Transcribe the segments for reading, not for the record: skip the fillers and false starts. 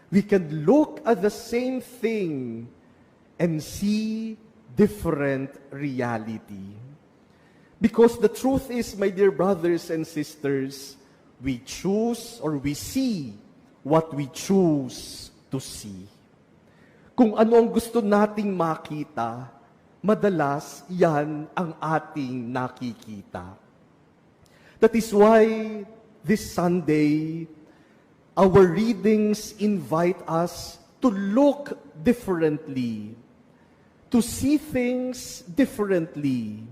We can look at the same thing and see different reality. Because the truth is, my dear brothers and sisters, we choose or we see what we choose to see. Kung ano ang gusto nating makita, madalas yan ang ating nakikita. That is why this Sunday, our readings invite us to look differently, to see things differently,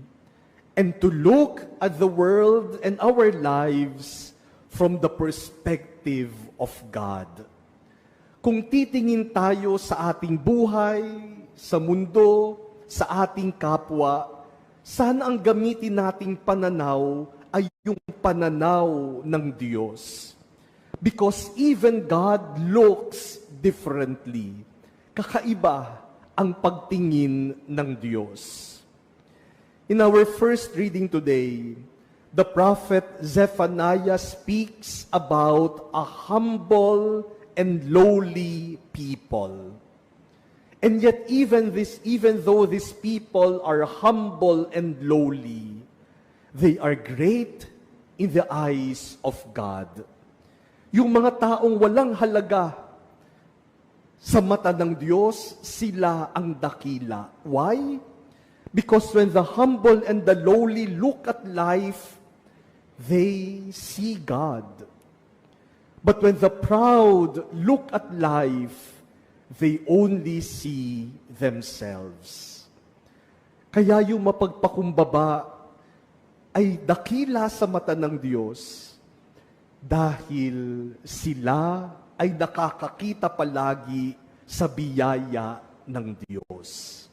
and to look at the world and our lives from the perspective of God. Kung titingin tayo sa ating buhay, sa mundo, sa ating kapwa, sana ang gamitin nating pananaw ay yung pananaw ng Diyos. Because even God looks differently. Kakaiba ang pagtingin ng Diyos. In our first reading today, the prophet Zephaniah speaks about a humble and lowly people. And yet even though these people are humble and lowly, they are great in the eyes of God. Yung mga taong walang halaga sa mata ng Diyos, sila ang dakila. Why? Because when the humble and the lowly look at life, they see God. But when the proud look at life, they only see themselves. Kaya yung mapagpakumbaba ay dakila sa mata ng Diyos dahil sila ay nakakakita palagi sa biyaya ng Diyos.